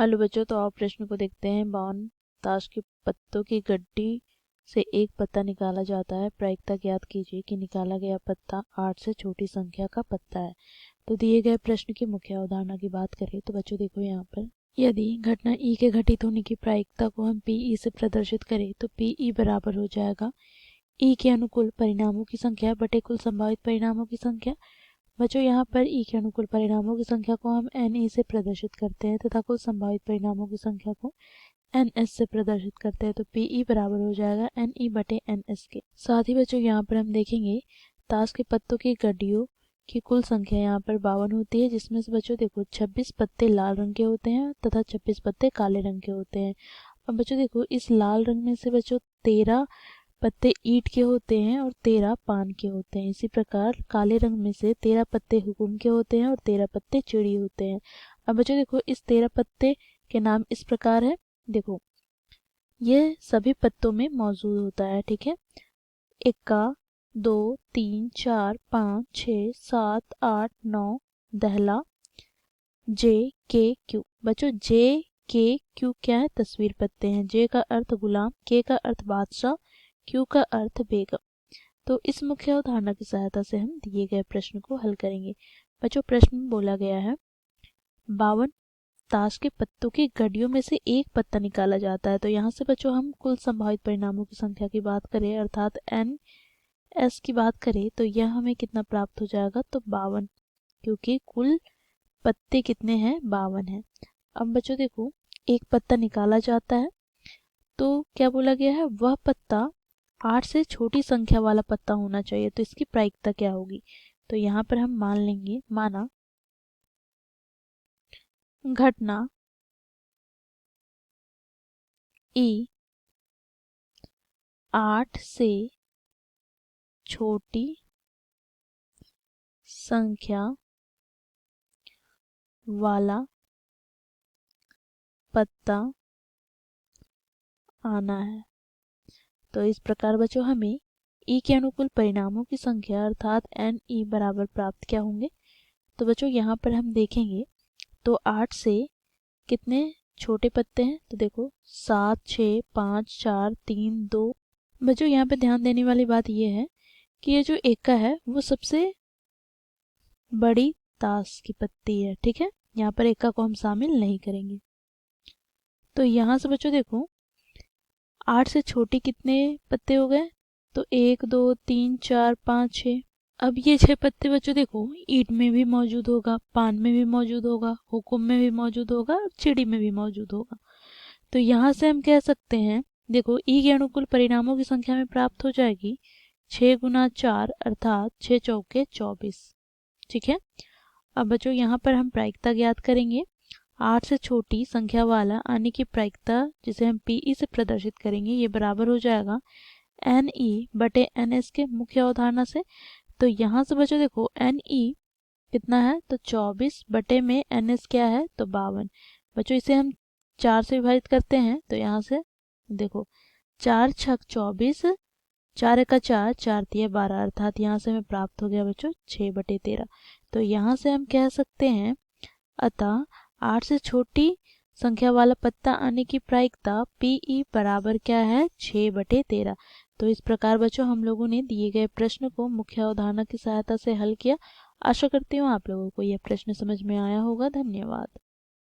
Hello बच्चों, तो आप प्रश्न को देखते हैं। 52 ताश के पत्तों की गड्डी से एक पत्ता निकाला जाता है। प्रायिकता ज्ञात कीजिए कि निकाला गया पत्ता 8 से छोटी संख्या का पत्ता है। तो दिए गए प्रश्न की मुख्य अवधारणा की बात करें तो बच्चों देखो यहाँ पर, यदि घटना ई के घटित होने की प्रायिकता को हम पी से प्रदर्शित करें तो पी बराबर हो जाएगा ई के अनुकूल परिणामों की संख्या बटे कुल संभावित परिणामों की संख्या। बच्चों यहाँ पर ई के अनुकूल परिणामों की संख्या को हम एन ई से प्रदर्शित करते हैं तथा कुल संभावित परिणामों की संख्या को एन एस से प्रदर्शित करते हैं। तो पी ई बराबर हो जाएगा एन ई बटे एन एस के। साथ ही बच्चों यहाँ पर हम देखेंगे ताश के पत्तों की गड्डियों की कुल संख्या यहाँ पर 52 होती है, जिसमें से बच्चों देखो 26 पत्ते लाल रंग के होते हैं तथा 26 पत्ते काले रंग के होते हैं। अब बच्चों देखो इस लाल रंग में से बच्चों 13 पत्ते ईंट के होते हैं और 13 पान के होते हैं। इसी प्रकार काले रंग में से 13 पत्ते हुकुम के होते हैं और 13 पत्ते चिड़ी होते हैं। अब बच्चों देखो इस 13 पत्ते के नाम इस प्रकार है। देखो ये सभी पत्तों में मौजूद होता है, ठीक है। 1 2 3 4 5 6 7 8 9 दहला जे के क्यू। बच्चों जे के क्यू क्या है? तस्वीर पत्ते हैं। जे का अर्थ गुलाम, के का अर्थ बादशाह, क्यू का अर्थ बेगम। तो इस मुख्य अवधारणा की सहायता से हम दिए गए प्रश्न को हल करेंगे। बच्चों प्रश्न में बोला गया है 52 ताश के पत्तों की गड्डियों में से एक पत्ता निकाला जाता है। तो यहाँ से बच्चों हम कुल संभावित परिणामों की संख्या की बात करें अर्थात एन एस की बात करें तो यह हमें कितना प्राप्त हो जाएगा? तो 52, क्योंकि कुल पत्ते कितने हैं? 52 हैं। अब बच्चों देखो एक पत्ता निकाला जाता है तो क्या बोला गया है? वह पत्ता 8 से छोटी संख्या वाला पत्ता होना चाहिए। तो इसकी प्रायिकता क्या होगी? तो यहाँ पर हम मान लेंगे, माना घटना ई 8 से छोटी संख्या वाला पत्ता आना है। तो इस प्रकार बच्चों हमें ई के अनुकूल परिणामों की संख्या अर्थात एन ई बराबर प्राप्त क्या होंगे? तो बच्चों यहाँ पर हम देखेंगे तो 8 से कितने छोटे पत्ते हैं? तो देखो 7 6 5 4 3 2। बच्चों यहाँ पे ध्यान देने वाली बात यह है कि ये जो एका है वो सबसे बड़ी ताश की पत्ती है, ठीक है। यहाँ पर एका को हम शामिल नहीं करेंगे। तो यहाँ से बच्चों देखो 8 से छोटे कितने पत्ते हो गए? तो 1 2 3 4 5 6। अब ये 6 पत्ते बच्चों देखो ईंट में भी मौजूद होगा, पान में भी मौजूद होगा, हुकुम में भी मौजूद होगा और चिड़ी में भी मौजूद होगा। तो यहाँ से हम कह सकते हैं देखो ई के अनुकूल परिणामों की संख्या में प्राप्त हो जाएगी 6 गुना 4 अर्थात 6 चौके 24, ठीक है। अब बच्चों यहाँ पर हम प्रायिकता ज्ञात करेंगे। 8 से छोटी संख्या वाला आने की प्रायिकता जिसे हम पी से प्रदर्शित करेंगे ये बराबर हो जाएगा एन ई बटे एन एस के मुख्य अवधारणा से। तो यहाँ से बच्चों देखो एन ई कितना है? तो 24 बटे में एन एस क्या है? तो 52। बच्चों इसे हम 4 से विभाजित करते हैं तो यहाँ से देखो 4 छक 24, 4 एका 4, 4 तिया 12 अर्थात यहाँ से हमें प्राप्त हो गया बच्चों 6 बटे 13। तो यहाँ से हम कह सकते हैं अतः 8 से छोटी संख्या वाला पत्ता आने की प्रायिकता पी बराबर क्या है? 6 बटे 13। तो इस प्रकार बच्चों हम लोगों ने दिए गए प्रश्न को मुख्य अवधारणा की सहायता से हल किया। आशा करती हूँ आप लोगों को यह प्रश्न समझ में आया होगा। धन्यवाद।